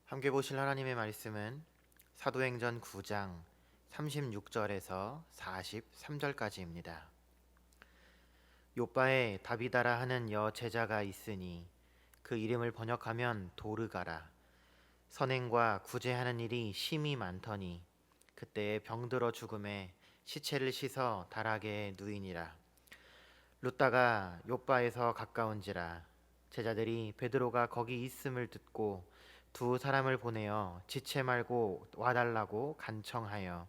함께 보실 하나님의 말씀은 사도행전 9장 36절에서 43절까지입니다. 요빠에 다비다라 하는 여 제자가 있으니 그 이름을 번역하면 도르가라. 선행과 구제하는 일이 심히 많더니 그때에 병들어 죽음에 시체를 씻어 다락에 누이니라. 룻다가 요빠에서 가까운지라. 제자들이 베드로가 거기 있음을 듣고 두 사람을 보내어 지체 말고 와달라고 간청하여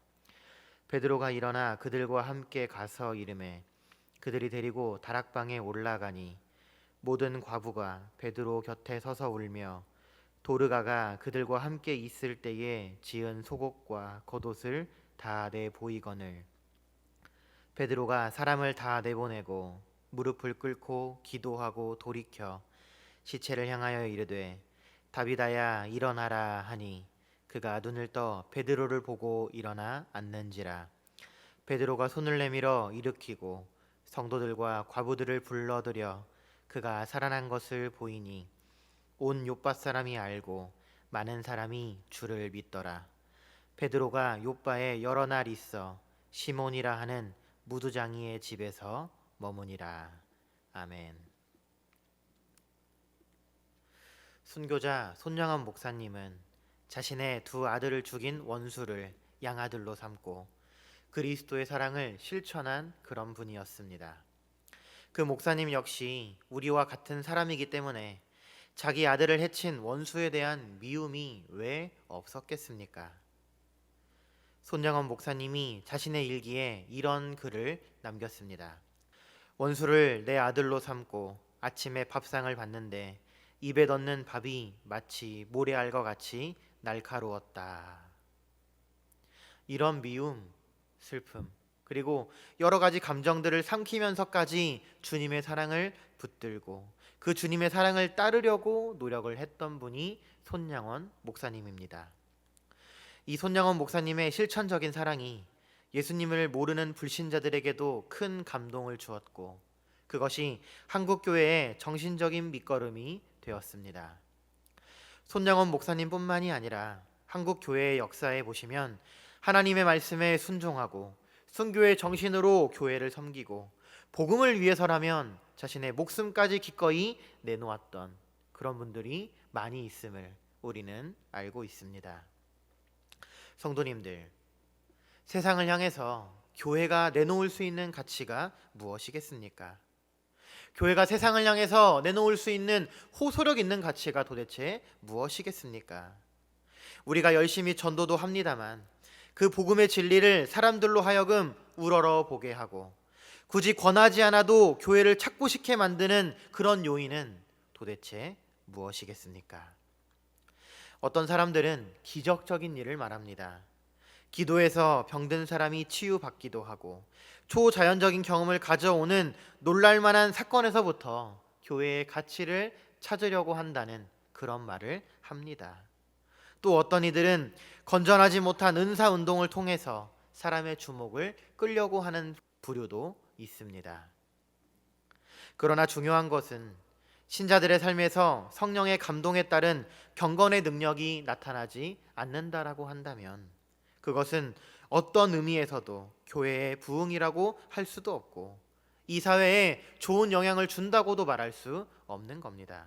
베드로가 일어나 그들과 함께 가서 이르매 그들이 데리고 다락방에 올라가니 모든 과부가 베드로 곁에 서서 울며 도르가가 그들과 함께 있을 때에 지은 속옷과 겉옷을 다 내보이거늘 베드로가 사람을 다 내보내고 무릎을 꿇고 기도하고 돌이켜 시체를 향하여 이르되 다비다야 일어나라 하니 그가 눈을 떠 베드로를 보고 일어나 앉는지라. 베드로가 손을 내밀어 일으키고 성도들과 과부들을 불러들여 그가 살아난 것을 보이니 온 요빠 사람이 알고 많은 사람이 주를 믿더라. 베드로가 요빠에 여러 날 있어 시몬이라 하는 무두장이의 집에서 머무니라. 아멘. 순교자 손영원 목사님은 자신의 두 아들을 죽인 원수를 양아들로 삼고 그리스도의 사랑을 실천한 그런 분이었습니다. 그 목사님 역시 우리와 같은 사람이기 때문에 자기 아들을 해친 원수에 대한 미움이 왜 없었겠습니까? 손영원 목사님이 자신의 일기에 이런 글을 남겼습니다. 원수를 내 아들로 삼고 아침에 밥상을 봤는데 입에 넣는 밥이 마치 모래알과 같이 날카로웠다. 이런 미움, 슬픔, 그리고 여러 가지 감정들을 삼키면서까지 주님의 사랑을 붙들고 그 주님의 사랑을 따르려고 노력을 했던 분이 손양원 목사님입니다. 이 손양원 목사님의 실천적인 사랑이 예수님을 모르는 불신자들에게도 큰 감동을 주었고 그것이 한국교회의 정신적인 밑거름이 되었습니다. 손양원 목사님뿐만이 아니라 한국교회의 역사에 보시면 하나님의 말씀에 순종하고 순교의 정신으로 교회를 섬기고 복음을 위해서라면 자신의 목숨까지 기꺼이 내놓았던 그런 분들이 많이 있음을 우리는 알고 있습니다. 성도님들, 세상을 향해서 교회가 내놓을 수 있는 가치가 무엇이겠습니까? 교회가 세상을 향해서 내놓을 수 있는 호소력 있는 가치가 도대체 무엇이겠습니까? 우리가 열심히 전도도 합니다만 그 복음의 진리를 사람들로 하여금 우러러 보게 하고 굳이 권하지 않아도 교회를 찾고 싶게 만드는 그런 요인은 도대체 무엇이겠습니까? 어떤 사람들은 기적적인 일을 말합니다. 기도해서 병든 사람이 치유받기도 하고 초자연적인 경험을 가져오는 놀랄만한 사건에서부터 교회의 가치를 찾으려고 한다는 그런 말을 합니다. 또 어떤 이들은 건전하지 못한 은사운동을 통해서 사람의 주목을 끌려고 하는 부류도 있습니다. 그러나 중요한 것은 신자들의 삶에서 성령의 감동에 따른 경건의 능력이 나타나지 않는다라고 한다면 그것은 어떤 의미에서도 교회의 부흥이라고 할 수도 없고 이 사회에 좋은 영향을 준다고도 말할 수 없는 겁니다.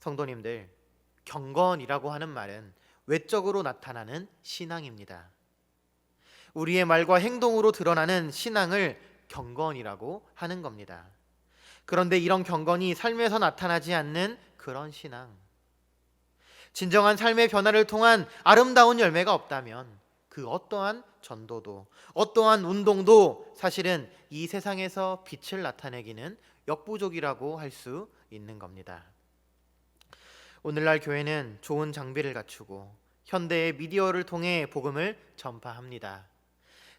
성도님들, 경건이라고 하는 말은 외적으로 나타나는 신앙입니다. 우리의 말과 행동으로 드러나는 신앙을 경건이라고 하는 겁니다. 그런데 이런 경건이 삶에서 나타나지 않는 그런 신앙, 진정한 삶의 변화를 통한 아름다운 열매가 없다면 그 어떠한 전도도 어떠한 운동도 사실은 이 세상에서 빛을 나타내기는 역부족이라고 할 수 있는 겁니다. 오늘날 교회는 좋은 장비를 갖추고 현대의 미디어를 통해 복음을 전파합니다.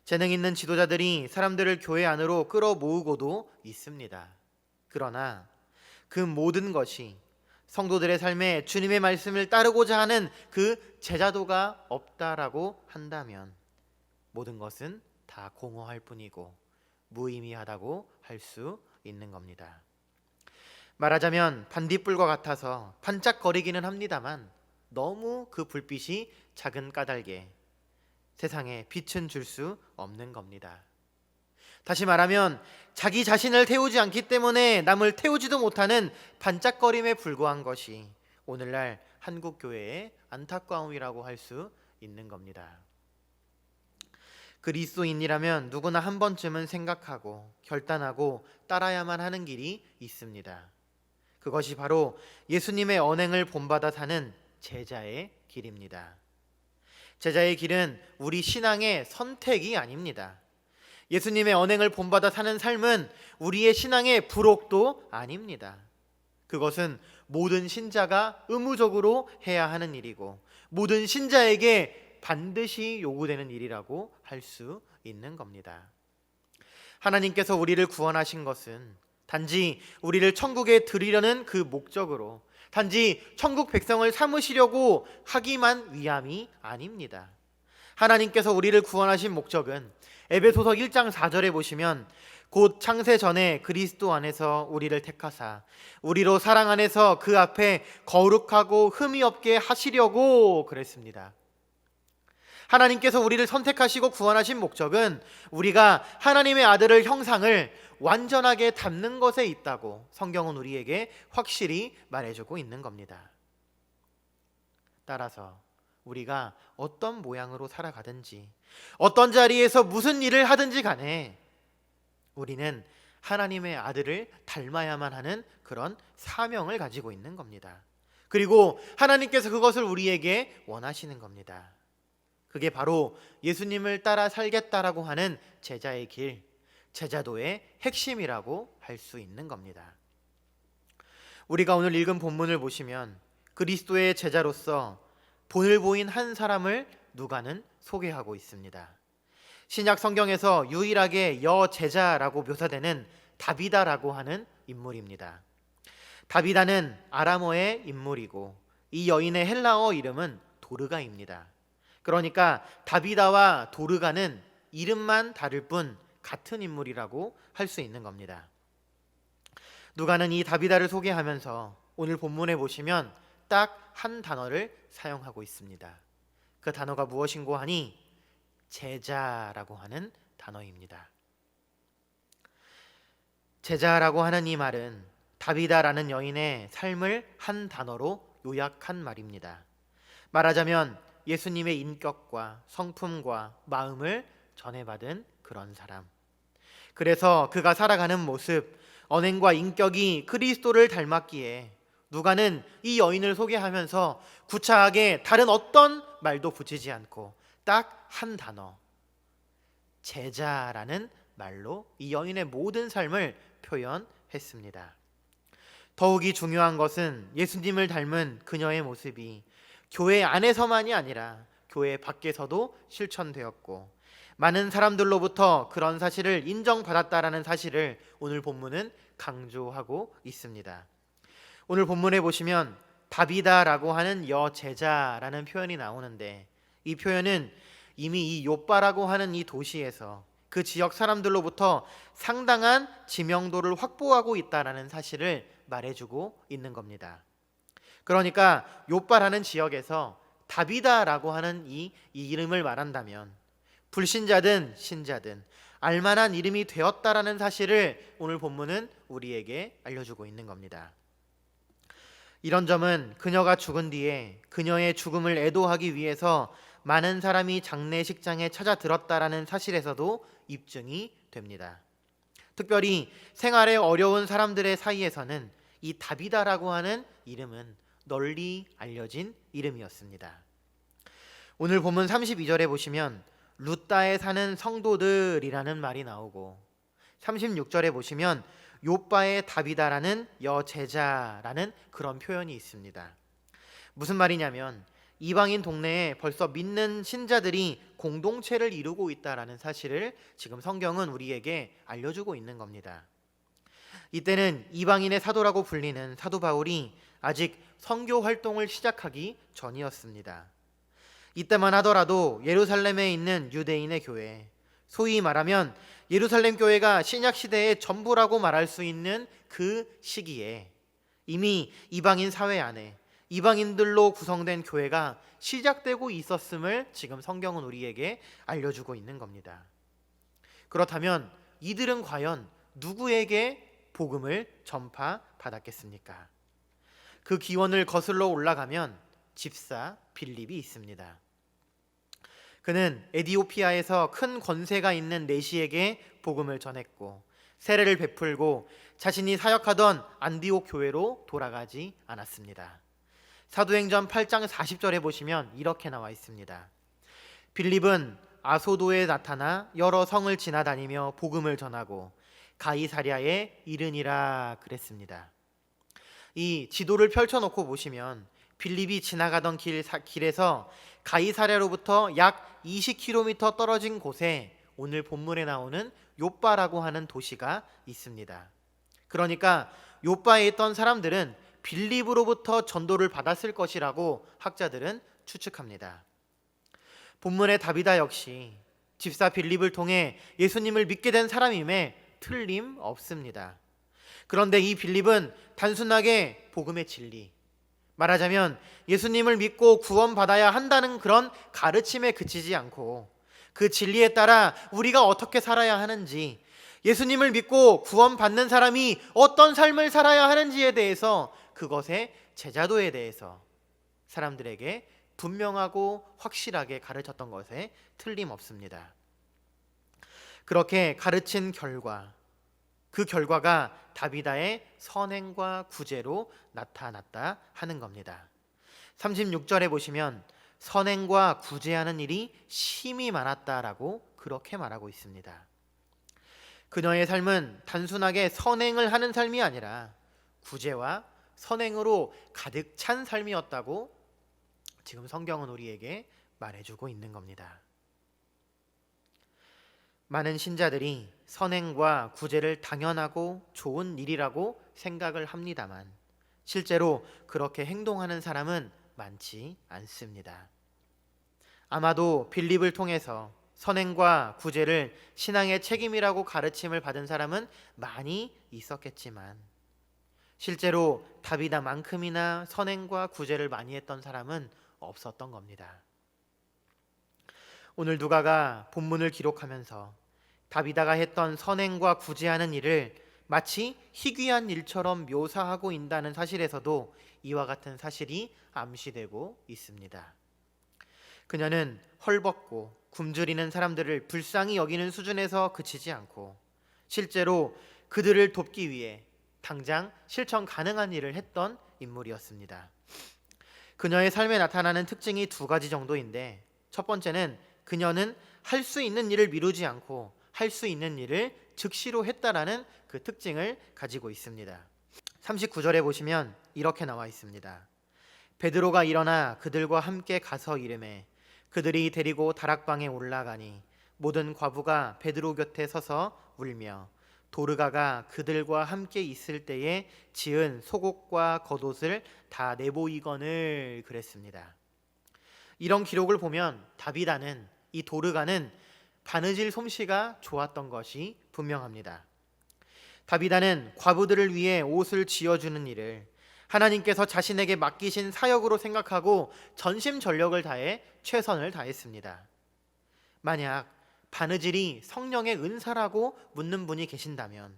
재능 있는 지도자들이 사람들을 교회 안으로 끌어모으고도 있습니다. 그러나 그 모든 것이 성도들의 삶에 주님의 말씀을 따르고자 하는 그 제자도가 없다라고 한다면 모든 것은 다 공허할 뿐이고 무의미하다고 할 수 있는 겁니다. 말하자면 반딧불과 같아서 반짝거리기는 합니다만 너무 그 불빛이 작은 까닭에 세상에 빛은 줄 수 없는 겁니다. 다시 말하면 자기 자신을 태우지 않기 때문에 남을 태우지도 못하는 반짝거림에 불과한 것이 오늘날 한국 교회의 안타까움이라고 할 수 있는 겁니다. 그리스도인이라면 누구나 한 번쯤은 생각하고 결단하고 따라야만 하는 길이 있습니다. 그것이 바로 예수님의 언행을 본받아 사는 제자의 길입니다. 제자의 길은 우리 신앙의 선택이 아닙니다. 예수님의 언행을 본받아 사는 삶은 우리의 신앙의 부록도 아닙니다. 그것은 모든 신자가 의무적으로 해야 하는 일이고 모든 신자에게 반드시 요구되는 일이라고 할 수 있는 겁니다. 하나님께서 우리를 구원하신 것은 단지 우리를 천국에 들이려는 그 목적으로 단지 천국 백성을 삼으시려고 하기만 위함이 아닙니다. 하나님께서 우리를 구원하신 목적은 에베소서 1장 4절에 보시면 곧 창세 전에 그리스도 안에서 우리를 택하사 우리로 사랑 안에서 그 앞에 거룩하고 흠이 없게 하시려고 그랬습니다. 하나님께서 우리를 선택하시고 구원하신 목적은 우리가 하나님의 아들의 형상을 완전하게 담는 것에 있다고 성경은 우리에게 확실히 말해주고 있는 겁니다. 따라서 우리가 어떤 모양으로 살아가든지 어떤 자리에서 무슨 일을 하든지 간에 우리는 하나님의 아들을 닮아야만 하는 그런 사명을 가지고 있는 겁니다. 그리고 하나님께서 그것을 우리에게 원하시는 겁니다. 그게 바로 예수님을 따라 살겠다라고 하는 제자의 길, 제자도의 핵심이라고 할 수 있는 겁니다. 우리가 오늘 읽은 본문을 보시면 그리스도의 제자로서 본을 보인 한 사람을 누가는 소개하고 있습니다. 신약 성경에서 유일하게 여제자라고 묘사되는 다비다라고 하는 인물입니다. 다비다는 아람어의 인물이고 이 여인의 헬라어 이름은 도르가입니다. 그러니까 다비다와 도르가는 이름만 다를 뿐 같은 인물이라고 할 수 있는 겁니다. 누가는 이 다비다를 소개하면서 오늘 본문에 보시면 딱 한 단어를 사용하고 있습니다. 그 단어가 무엇인고 하니 제자라고 하는 단어입니다. 제자라고 하는 이 말은 다비다라는 여인의 삶을 한 단어로 요약한 말입니다. 말하자면 예수님의 인격과 성품과 마음을 전해받은 그런 사람. 그래서 그가 살아가는 모습, 언행과 인격이 그리스도를 닮았기에 누가는 이 여인을 소개하면서 구차하게 다른 어떤 말도 붙이지 않고 딱 한 단어, 제자라는 말로 이 여인의 모든 삶을 표현했습니다. 더욱이 중요한 것은 예수님을 닮은 그녀의 모습이 교회 안에서만이 아니라 교회 밖에서도 실천되었고 많은 사람들로부터 그런 사실을 인정받았다라는 사실을 오늘 본문은 강조하고 있습니다. 오늘 본문에 보시면 다비다라고 하는 여제자라는 표현이 나오는데 이 표현은 이미 이 요빠라고 하는 이 도시에서 그 지역 사람들로부터 상당한 지명도를 확보하고 있다라는 사실을 말해주고 있는 겁니다. 그러니까 요빠라는 지역에서 다비다라고 하는 이 이름을 말한다면 불신자든 신자든 알만한 이름이 되었다라는 사실을 오늘 본문은 우리에게 알려주고 있는 겁니다. 이런 점은 그녀가 죽은 뒤에 그녀의 죽음을 애도하기 위해서 많은 사람이 장례식장에 찾아들었다라는 사실에서도 입증이 됩니다. 특별히 생활에 어려운 사람들의 사이에서는 이 다비다라고 하는 이름은 널리 알려진 이름이었습니다. 오늘 본문 32절에 보시면 루따에 사는 성도들이라는 말이 나오고 36절에 보시면 요빠의 다비다라는 여제자라는 그런 표현이 있습니다. 무슨 말이냐면 이방인 동네에 벌써 믿는 신자들이 공동체를 이루고 있다라는 사실을 지금 성경은 우리에게 알려주고 있는 겁니다. 이때는 이방인의 사도라고 불리는 사도 바울이 아직 선교 활동을 시작하기 전이었습니다. 이때만 하더라도 예루살렘에 있는 유대인의 교회, 소위 말하면 예루살렘 교회가 신약 시대의 전부라고 말할 수 있는 그 시기에 이미 이방인 사회 안에 이방인들로 구성된 교회가 시작되고 있었음을 지금 성경은 우리에게 알려주고 있는 겁니다. 그렇다면 이들은 과연 누구에게 복음을 전파받았겠습니까? 그 기원을 거슬러 올라가면 집사 빌립이 있습니다. 그는 에디오피아에서 큰 권세가 있는 내시에게 복음을 전했고 세례를 베풀고 자신이 사역하던 안디옥 교회로 돌아가지 않았습니다. 사도행전 8장 40절에 보시면 이렇게 나와 있습니다. 빌립은 아소도에 나타나 여러 성을 지나다니며 복음을 전하고 가이사랴에 이르니라 그랬습니다. 이 지도를 펼쳐놓고 보시면 빌립이 지나가던 길에서 가이사랴로부터 약 20km 떨어진 곳에 오늘 본문에 나오는 요빠라고 하는 도시가 있습니다. 그러니까 요빠에 있던 사람들은 빌립으로부터 전도를 받았을 것이라고 학자들은 추측합니다. 본문의 다비다 역시 집사 빌립을 통해 예수님을 믿게 된 사람임에 틀림없습니다. 그런데 이 빌립은 단순하게 복음의 진리, 말하자면 예수님을 믿고 구원받아야 한다는 그런 가르침에 그치지 않고 그 진리에 따라 우리가 어떻게 살아야 하는지, 예수님을 믿고 구원받는 사람이 어떤 삶을 살아야 하는지에 대해서, 그것의 제자도에 대해서 사람들에게 분명하고 확실하게 가르쳤던 것에 틀림없습니다. 그렇게 가르친 결과, 그 결과가 다비다의 선행과 구제로 나타났다 하는 겁니다. 36절에 보시면 선행과 구제하는 일이 심히 많았다라고 그렇게 말하고 있습니다. 그녀의 삶은 단순하게 선행을 하는 삶이 아니라 구제와 선행으로 가득 찬 삶이었다고 지금 성경은 우리에게 말해주고 있는 겁니다. 많은 신자들이 선행과 구제를 당연하고 좋은 일이라고 생각을 합니다만 실제로 그렇게 행동하는 사람은 많지 않습니다. 아마도 빌립을 통해서 선행과 구제를 신앙의 책임이라고 가르침을 받은 사람은 많이 있었겠지만 실제로 다비다만큼이나 선행과 구제를 많이 했던 사람은 없었던 겁니다. 오늘 누가가 본문을 기록하면서 다비다가 했던 선행과 구제하는 일을 마치 희귀한 일처럼 묘사하고 있다는 사실에서도 이와 같은 사실이 암시되고 있습니다. 그녀는 헐벗고 굶주리는 사람들을 불쌍히 여기는 수준에서 그치지 않고 실제로 그들을 돕기 위해 당장 실천 가능한 일을 했던 인물이었습니다. 그녀의 삶에 나타나는 특징이 두 가지 정도인데, 첫 번째는 그녀는 할 수 있는 일을 미루지 않고 할 수 있는 일을 즉시로 했다라는 그 특징을 가지고 있습니다. 39절에 보시면 이렇게 나와 있습니다. 베드로가 일어나 그들과 함께 가서 이르매 그들이 데리고 다락방에 올라가니 모든 과부가 베드로 곁에 서서 울며 도르가가 그들과 함께 있을 때에 지은 속옷과 겉옷을 다 내보이거늘 그랬습니다. 이런 기록을 보면 다비다는, 이 도르가는 바느질 솜씨가 좋았던 것이 분명합니다. 다비다는 과부들을 위해 옷을 지어주는 일을 하나님께서 자신에게 맡기신 사역으로 생각하고 전심전력을 다해 최선을 다했습니다. 만약 바느질이 성령의 은사라고 묻는 분이 계신다면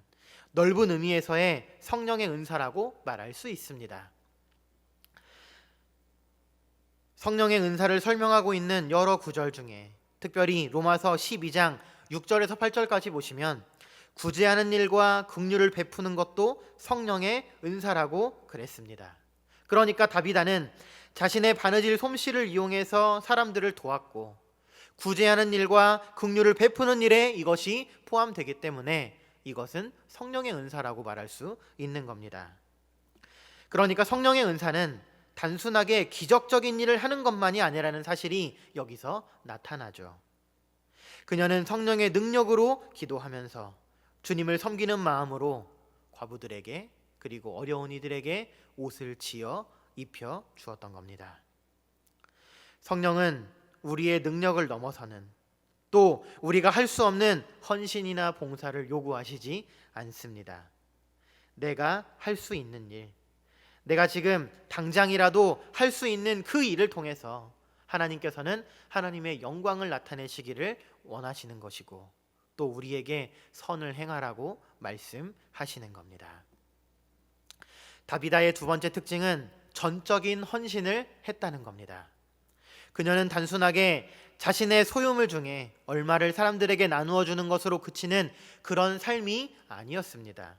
넓은 의미에서의 성령의 은사라고 말할 수 있습니다. 성령의 은사를 설명하고 있는 여러 구절 중에 특별히 로마서 12장 6절에서 8절까지 보시면 구제하는 일과 긍휼을 베푸는 것도 성령의 은사라고 그랬습니다. 그러니까 다비다는 자신의 바느질 솜씨를 이용해서 사람들을 도왔고 구제하는 일과 긍휼을 베푸는 일에 이것이 포함되기 때문에 이것은 성령의 은사라고 말할 수 있는 겁니다. 그러니까 성령의 은사는 단순하게 기적적인 일을 하는 것만이 아니라는 사실이 여기서 나타나죠. 그녀는 성령의 능력으로 기도하면서 주님을 섬기는 마음으로 과부들에게 그리고 어려운 이들에게 옷을 지어 입혀 주었던 겁니다. 성령은 우리의 능력을 넘어서는, 또 우리가 할 수 없는 헌신이나 봉사를 요구하시지 않습니다. 내가 할 수 있는 일, 내가 지금 당장이라도 할 수 있는 그 일을 통해서 하나님께서는 하나님의 영광을 나타내시기를 원하시는 것이고, 또 우리에게 선을 행하라고 말씀하시는 겁니다. 다비다의 두 번째 특징은 전적인 헌신을 했다는 겁니다. 그녀는 단순하게 자신의 소유물 중에 얼마를 사람들에게 나누어 주는 것으로 그치는 그런 삶이 아니었습니다.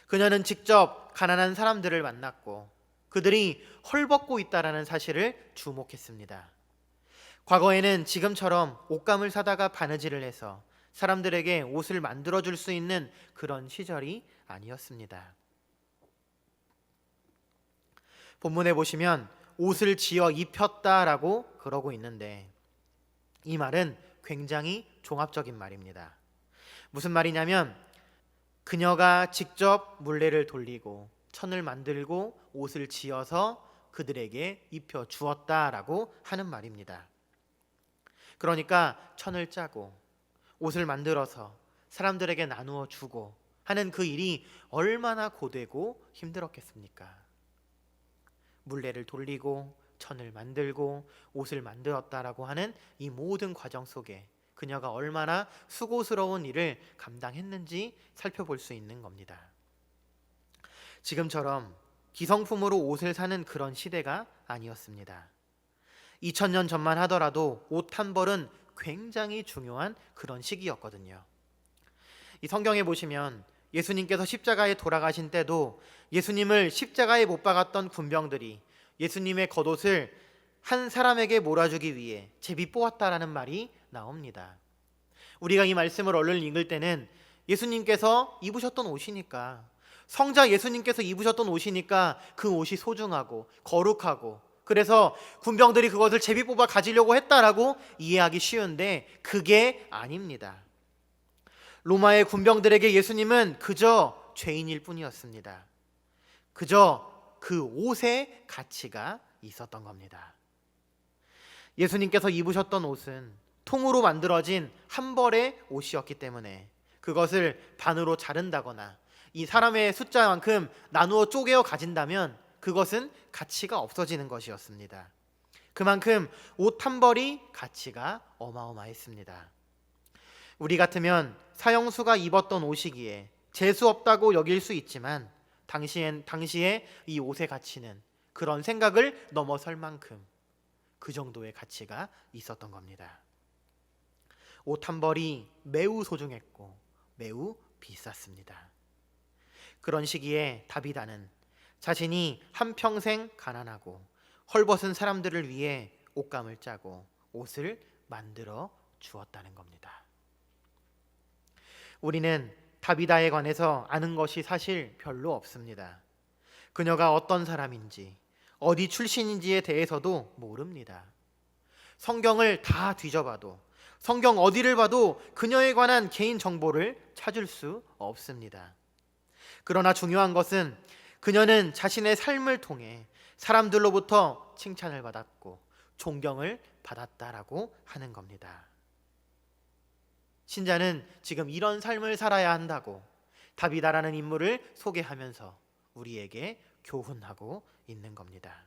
그녀는 직접 가난한 사람들을 만났고 그들이 헐벗고 있다라는 사실을 주목했습니다. 과거에는 지금처럼 옷감을 사다가 바느질을 해서 사람들에게 옷을 만들어 줄 수 있는 그런 시절이 아니었습니다. 본문에 보시면 옷을 지어 입혔다라고 그러고 있는데, 이 말은 굉장히 종합적인 말입니다. 무슨 말이냐면 그녀가 직접 물레를 돌리고 천을 만들고 옷을 지어서 그들에게 입혀 주었다라고 하는 말입니다. 그러니까 천을 짜고 옷을 만들어서 사람들에게 나누어 주고 하는 그 일이 얼마나 고되고 힘들었겠습니까? 물레를 돌리고 천을 만들고 옷을 만들었다라고 하는 이 모든 과정 속에 그녀가 얼마나 수고스러운 일을 감당했는지 살펴볼 수 있는 겁니다. 지금처럼 기성품으로 옷을 사는 그런 시대가 아니었습니다. 2000년 전만 하더라도 옷 한 벌은 굉장히 중요한 그런 시기였거든요. 이 성경에 보시면 예수님께서 십자가에 돌아가신 때도 예수님을 십자가에 못 박았던 군병들이 예수님의 겉옷을 한 사람에게 몰아주기 위해 제비 뽑았다라는 말이 나옵니다. 우리가 이 말씀을 얼른 읽을 때는 예수님께서 입으셨던 옷이니까, 성자 예수님께서 입으셨던 옷이니까 그 옷이 소중하고 거룩하고, 그래서 군병들이 그것을 제비 뽑아 가지려고 했다라고 이해하기 쉬운데 그게 아닙니다. 로마의 군병들에게 예수님은 그저 죄인일 뿐이었습니다. 그저 그 옷의 가치가 있었던 겁니다. 예수님께서 입으셨던 옷은 통으로 만들어진 한 벌의 옷이었기 때문에 그것을 반으로 자른다거나 이 사람의 숫자만큼 나누어 쪼개어 가진다면 그것은 가치가 없어지는 것이었습니다. 그만큼 옷 한 벌이 가치가 어마어마했습니다. 우리 같으면 사형수가 입었던 옷이기에 재수 없다고 여길 수 있지만 당시에 이 옷의 가치는 그런 생각을 넘어설 만큼 그 정도의 가치가 있었던 겁니다. 옷 한 벌이 매우 소중했고 매우 비쌌습니다. 그런 시기에 다비다는 자신이 한평생 가난하고 헐벗은 사람들을 위해 옷감을 짜고 옷을 만들어 주었다는 겁니다. 우리는 다비다에 관해서 아는 것이 사실 별로 없습니다. 그녀가 어떤 사람인지, 어디 출신인지에 대해서도 모릅니다. 성경을 다 뒤져봐도, 성경 어디를 봐도 그녀에 관한 개인 정보를 찾을 수 없습니다. 그러나 중요한 것은 그녀는 자신의 삶을 통해 사람들로부터 칭찬을 받았고 존경을 받았다라고 하는 겁니다. 신자는 지금 이런 삶을 살아야 한다고 다비다라는 인물을 소개하면서 우리에게 교훈하고 있는 겁니다.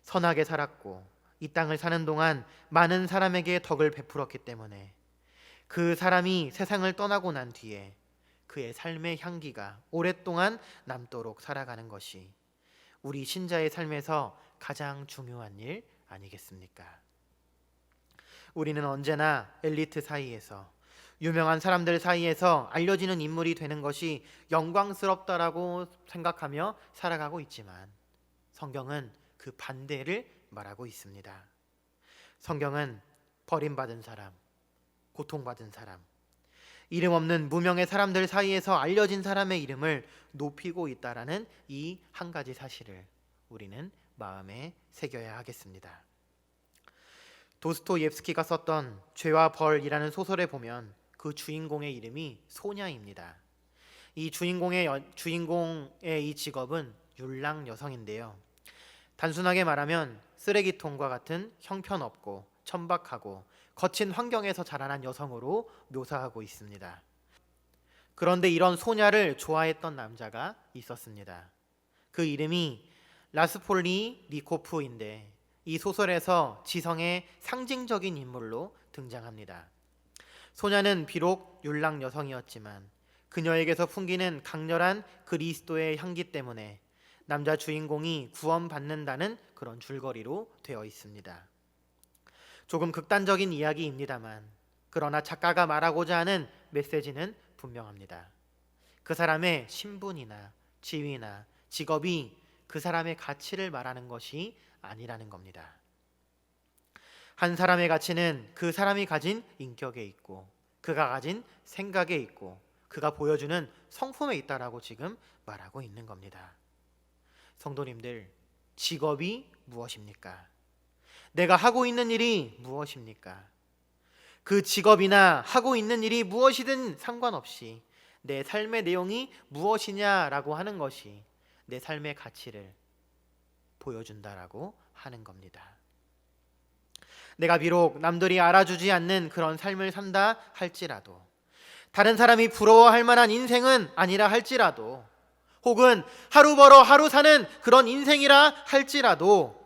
선하게 살았고 이 땅을 사는 동안 많은 사람에게 덕을 베풀었기 때문에 그 사람이 세상을 떠나고 난 뒤에 그의 삶의 향기가 오랫동안 남도록 살아가는 것이 우리 신자의 삶에서 가장 중요한 일 아니겠습니까? 우리는 언제나 엘리트 사이에서, 유명한 사람들 사이에서 알려지는 인물이 되는 것이 영광스럽다라고 생각하며 살아가고 있지만 성경은 그 반대를 말하고 있습니다. 성경은 버림받은 사람, 고통받은 사람, 이름 없는 무명의 사람들 사이에서 알려진 사람의 이름을 높이고 있다라는 이 한 가지 사실을 우리는 마음에 새겨야 하겠습니다. 도스토옙스키가 썼던 죄와 벌이라는 소설에 보면 그 주인공의 이름이 소냐입니다. 이 주인공의 이 직업은 율랑 여성인데요. 단순하게 말하면 쓰레기통과 같은 형편없고 천박하고 거친 환경에서 자라난 여성으로 묘사하고 있습니다. 그런데 이런 소냐를 좋아했던 남자가 있었습니다. 그 이름이 라스폴리 니코프인데 이 소설에서 지성의 상징적인 인물로 등장합니다. 소녀는 비록 율랑 여성이었지만 그녀에게서 풍기는 강렬한 그리스도의 향기 때문에 남자 주인공이 구원받는다는 그런 줄거리로 되어 있습니다. 조금 극단적인 이야기입니다만 그러나 작가가 말하고자 하는 메시지는 분명합니다. 그 사람의 신분이나 지위나 직업이 그 사람의 가치를 말하는 것이 아니라는 겁니다. 한 사람의 가치는 그 사람이 가진 인격에 있고 그가 가진 생각에 있고 그가 보여주는 성품에 있다라고 지금 말하고 있는 겁니다. 성도님들, 직업이 무엇입니까? 내가 하고 있는 일이 무엇입니까? 그 직업이나 하고 있는 일이 무엇이든 상관없이 내 삶의 내용이 무엇이냐라고 하는 것이 내 삶의 가치를 보여준다라고 하는 겁니다. 내가 비록 남들이 알아주지 않는 그런 삶을 산다 할지라도, 다른 사람이 부러워할 만한 인생은 아니라 할지라도, 혹은 하루 벌어 하루 사는 그런 인생이라 할지라도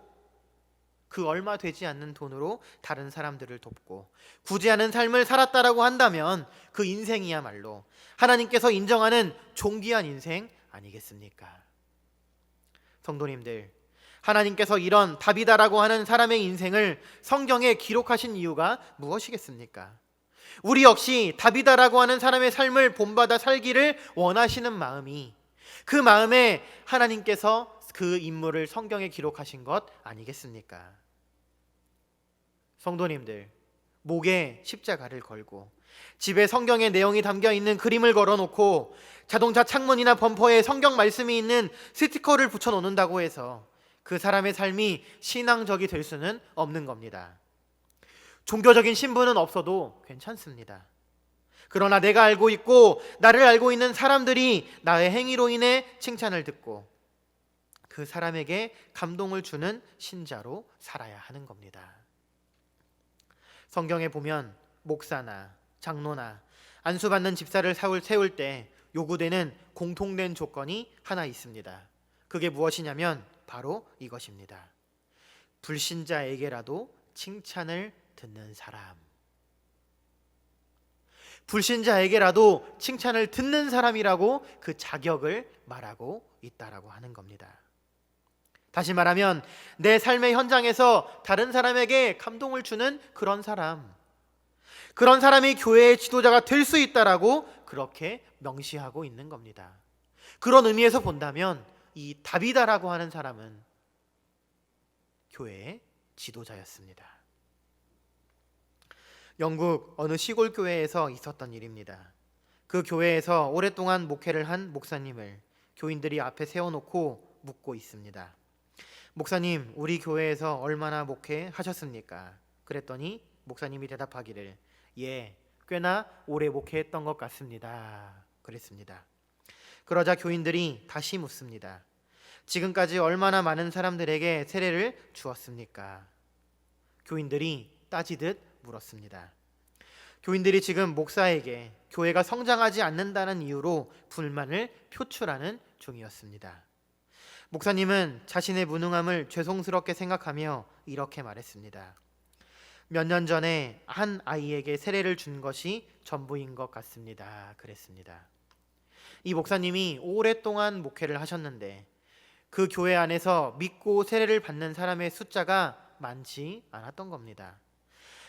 그 얼마 되지 않는 돈으로 다른 사람들을 돕고 구제하는 삶을 살았다라고 한다면 그 인생이야말로 하나님께서 인정하는 존귀한 인생 아니겠습니까? 성도님들, 하나님께서 이런 다비다라고 하는 사람의 인생을 성경에 기록하신 이유가 무엇이겠습니까? 우리 역시 다비다라고 하는 사람의 삶을 본받아 살기를 원하시는 마음이, 그 마음에 하나님께서 그 인물을 성경에 기록하신 것 아니겠습니까? 성도님들, 목에 십자가를 걸고 집에 성경의 내용이 담겨 있는 그림을 걸어놓고 자동차 창문이나 범퍼에 성경 말씀이 있는 스티커를 붙여 놓는다고 해서 그 사람의 삶이 신앙적이 될 수는 없는 겁니다. 종교적인 신분은 없어도 괜찮습니다. 그러나 내가 알고 있고 나를 알고 있는 사람들이 나의 행위로 인해 칭찬을 듣고 그 사람에게 감동을 주는 신자로 살아야 하는 겁니다. 성경에 보면 목사나 장로나 안수받는 집사를 세울 때 요구되는 공통된 조건이 하나 있습니다. 그게 무엇이냐면 바로 이것입니다. 불신자에게라도 칭찬을 듣는 사람. 불신자에게라도 칭찬을 듣는 사람이라고 그 자격을 말하고 있다라고 하는 겁니다. 다시 말하면 내 삶의 현장에서 다른 사람에게 감동을 주는 그런 사람이 교회의 지도자가 될 수 있다라고 그렇게 명시하고 있는 겁니다. 그런 의미에서 본다면 이 다비다라고 하는 사람은 교회의 지도자였습니다. 영국 어느 시골 교회에서 있었던 일입니다. 그 교회에서 오랫동안 목회를 한 목사님을 교인들이 앞에 세워놓고 묻고 있습니다. 목사님, 우리 교회에서 얼마나 목회하셨습니까? 그랬더니 목사님이 대답하기를 예, 꽤나 오래 목회했던 것 같습니다. 그랬습니다. 그러자 교인들이 다시 묻습니다. 지금까지 얼마나 많은 사람들에게 세례를 주었습니까? 교인들이 따지듯 물었습니다. 교인들이 지금 목사에게 교회가 성장하지 않는다는 이유로 불만을 표출하는 중이었습니다. 목사님은 자신의 무능함을 죄송스럽게 생각하며 이렇게 말했습니다. 몇 년 전에 한 아이에게 세례를 준 것이 전부인 것 같습니다. 그랬습니다. 이 목사님이 오랫동안 목회를 하셨는데 그 교회 안에서 믿고 세례를 받는 사람의 숫자가 많지 않았던 겁니다.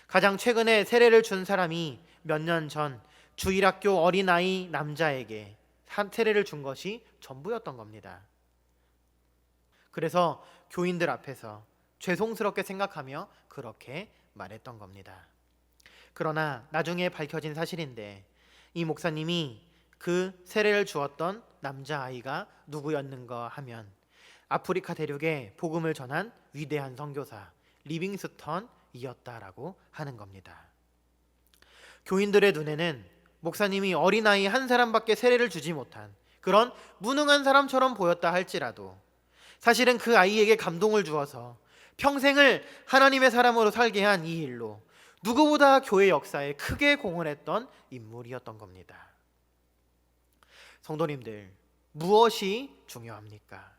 가장 최근에 세례를 준 사람이 몇 년 전 주일학교 어린아이 남자에게 세례를 준 것이 전부였던 겁니다. 그래서 교인들 앞에서 죄송스럽게 생각하며 그렇게 말했던 겁니다. 그러나 나중에 밝혀진 사실인데 이 목사님이 그 세례를 주었던 남자아이가 누구였는가 하면 아프리카 대륙에 복음을 전한 위대한 선교사 리빙스턴이었다라고 하는 겁니다. 교인들의 눈에는 목사님이 어린아이 한 사람밖에 세례를 주지 못한 그런 무능한 사람처럼 보였다 할지라도 사실은 그 아이에게 감동을 주어서 평생을 하나님의 사람으로 살게 한 이 일로 누구보다 교회 역사에 크게 공헌했던 인물이었던 겁니다. 성도님들, 무엇이 중요합니까?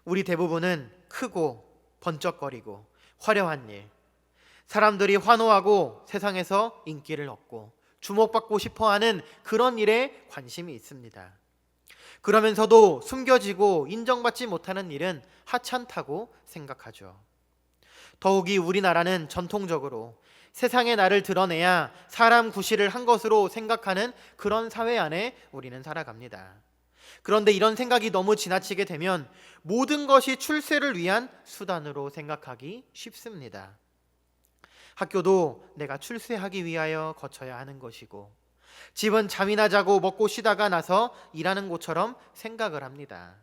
우리 대부분은 크고 번쩍거리고 화려한 일, 사람들이 환호하고 세상에서 인기를 얻고 주목받고 싶어하는 그런 일에 관심이 있습니다. 그러면서도 숨겨지고 인정받지 못하는 일은 하찮다고 생각하죠. 더욱이 우리나라는 전통적으로 세상에 나를 드러내야 사람 구실을 한 것으로 생각하는 그런 사회 안에 우리는 살아갑니다. 그런데 이런 생각이 너무 지나치게 되면 모든 것이 출세를 위한 수단으로 생각하기 쉽습니다. 학교도 내가 출세하기 위하여 거쳐야 하는 것이고, 집은 잠이나 자고 먹고 쉬다가 나서 일하는 곳처럼 생각을 합니다.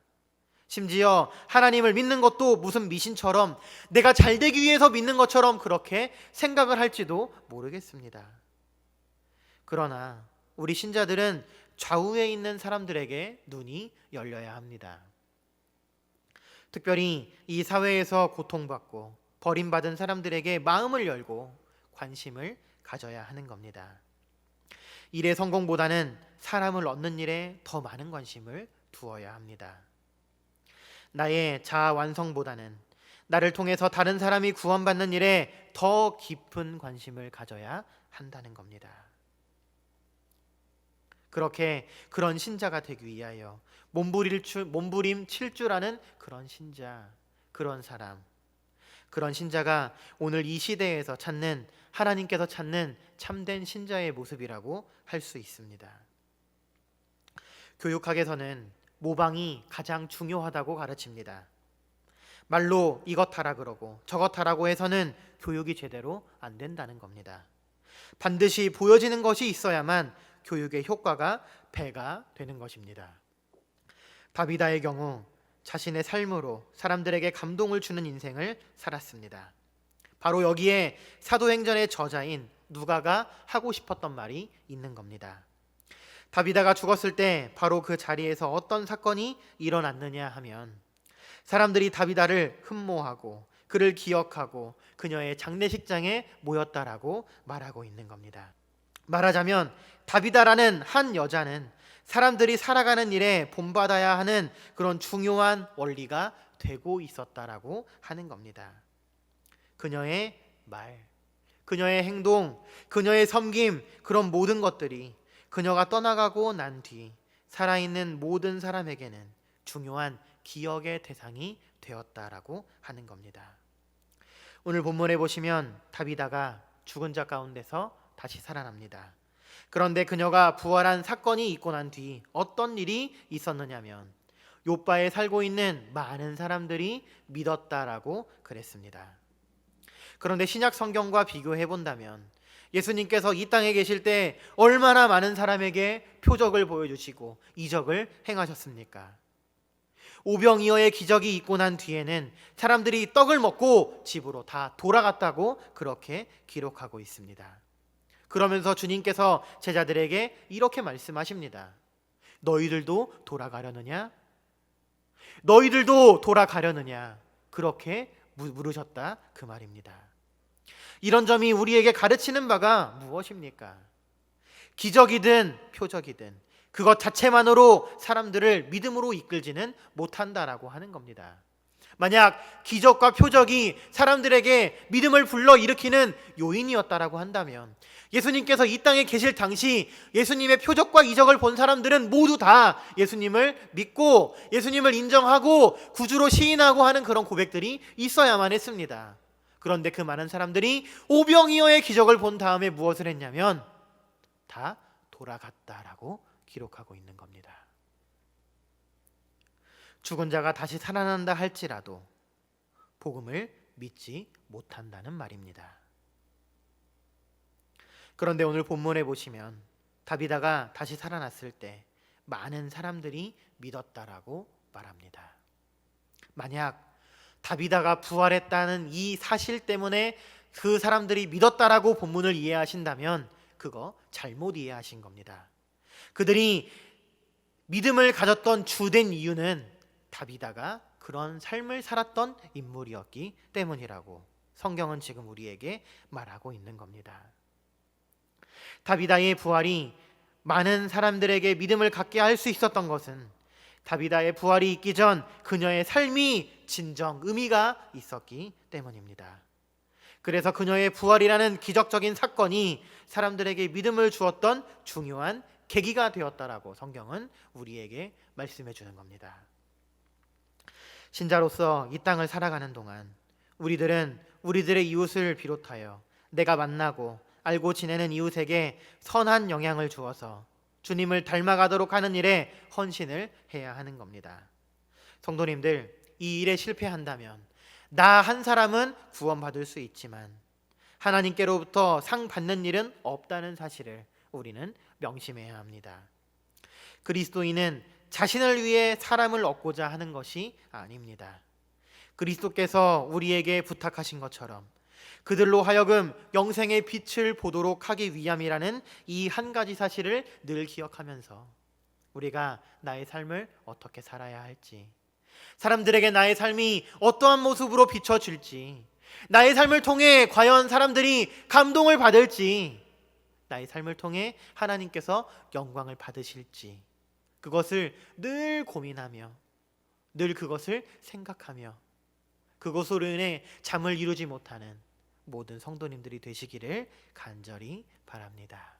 심지어 하나님을 믿는 것도 무슨 미신처럼 내가 잘 되기 위해서 믿는 것처럼 그렇게 생각을 할지도 모르겠습니다. 그러나 우리 신자들은 좌우에 있는 사람들에게 눈이 열려야 합니다. 특별히 이 사회에서 고통받고 버림받은 사람들에게 마음을 열고 관심을 가져야 하는 겁니다. 일의 성공보다는 사람을 얻는 일에 더 많은 관심을 두어야 합니다. 나의 자아 완성보다는 나를 통해서 다른 사람이 구원받는 일에 더 깊은 관심을 가져야 한다는 겁니다. 그렇게 그런 신자가 되기 위하여 몸부림 칠 줄 아는 그런 신자, 그런 사람, 그런 신자가 오늘 이 시대에서 찾는, 하나님께서 찾는 참된 신자의 모습이라고 할 수 있습니다. 교육학에서는 모방이 가장 중요하다고 가르칩니다. 말로 이것 하라 그러고 저것 하라고 해서는 교육이 제대로 안 된다는 겁니다. 반드시 보여지는 것이 있어야만 교육의 효과가 배가 되는 것입니다. 다비다의 경우 자신의 삶으로 사람들에게 감동을 주는 인생을 살았습니다. 바로 여기에 사도행전의 저자인 누가가 하고 싶었던 말이 있는 겁니다. 다비다가 죽었을 때 바로 그 자리에서 어떤 사건이 일어났느냐 하면 사람들이 다비다를 흠모하고 그를 기억하고 그녀의 장례식장에 모였다라고 말하고 있는 겁니다. 말하자면 다비다라는 한 여자는 사람들이 살아가는 일에 본받아야 하는 그런 중요한 원리가 되고 있었다라고 하는 겁니다. 그녀의 말, 그녀의 행동, 그녀의 섬김, 그런 모든 것들이 그녀가 떠나가고 난 뒤 살아있는 모든 사람에게는 중요한 기억의 대상이 되었다라고 하는 겁니다. 오늘 본문에 보시면 다비다가 죽은 자 가운데서 다시 살아납니다. 그런데 그녀가 부활한 사건이 있고 난 뒤 어떤 일이 있었느냐면 욥바에 살고 있는 많은 사람들이 믿었다라고 그랬습니다. 그런데 신약 성경과 비교해 본다면 예수님께서 이 땅에 계실 때 얼마나 많은 사람에게 표적을 보여주시고 이적을 행하셨습니까? 오병이어의 기적이 있고 난 뒤에는 사람들이 떡을 먹고 집으로 다 돌아갔다고 그렇게 기록하고 있습니다. 그러면서 주님께서 제자들에게 이렇게 말씀하십니다. 너희들도 돌아가려느냐? 너희들도 돌아가려느냐? 그렇게 물으셨다 그 말입니다. 이런 점이 우리에게 가르치는 바가 무엇입니까? 기적이든 표적이든 그것 자체만으로 사람들을 믿음으로 이끌지는 못한다라고 하는 겁니다. 만약 기적과 표적이 사람들에게 믿음을 불러일으키는 요인이었다라고 한다면 예수님께서 이 땅에 계실 당시 예수님의 표적과 이적을 본 사람들은 모두 다 예수님을 믿고 예수님을 인정하고 구주로 시인하고 하는 그런 고백들이 있어야만 했습니다. 그런데 그 많은 사람들이 오병이어의 기적을 본 다음에 무엇을 했냐면 다 돌아갔다라고 기록하고 있는 겁니다. 죽은 자가 다시 살아난다 할지라도 복음을 믿지 못한다는 말입니다. 그런데 오늘 본문에 보시면 다비다가 다시 살아났을 때 많은 사람들이 믿었다라고 말합니다. 만약 다비다가 부활했다는 이 사실 때문에 그 사람들이 믿었다라고 본문을 이해하신다면 그거 잘못 이해하신 겁니다. 그들이 믿음을 가졌던 주된 이유는 다비다가 그런 삶을 살았던 인물이었기 때문이라고 성경은 지금 우리에게 말하고 있는 겁니다. 다비다의 부활이 많은 사람들에게 믿음을 갖게 할 수 있었던 것은 다비다의 부활이 있기 전 그녀의 삶이 진정 의미가 있었기 때문입니다. 그래서 그녀의 부활이라는 기적적인 사건이 사람들에게 믿음을 주었던 중요한 계기가 되었다라고 성경은 우리에게 말씀해 주는 겁니다. 신자로서 이 땅을 살아가는 동안 우리들은 우리들의 이웃을 비롯하여 내가 만나고 알고 지내는 이웃에게 선한 영향을 주어서 주님을 닮아가도록 하는 일에 헌신을 해야 하는 겁니다. 성도님들, 이 일에 실패한다면 나 한 사람은 구원받을 수 있지만 하나님께로부터 상 받는 일은 없다는 사실을 우리는 명심해야 합니다. 그리스도인은 자신을 위해 사람을 얻고자 하는 것이 아닙니다. 그리스도께서 우리에게 부탁하신 것처럼 그들로 하여금 영생의 빛을 보도록 하기 위함이라는 이 한 가지 사실을 늘 기억하면서 우리가 나의 삶을 어떻게 살아야 할지, 사람들에게 나의 삶이 어떠한 모습으로 비춰질지, 나의 삶을 통해 과연 사람들이 감동을 받을지, 나의 삶을 통해 하나님께서 영광을 받으실지, 그것을 늘 고민하며 늘 그것을 생각하며 그것으로 인해 잠을 이루지 못하는 모든 성도님들이 되시기를 간절히 바랍니다.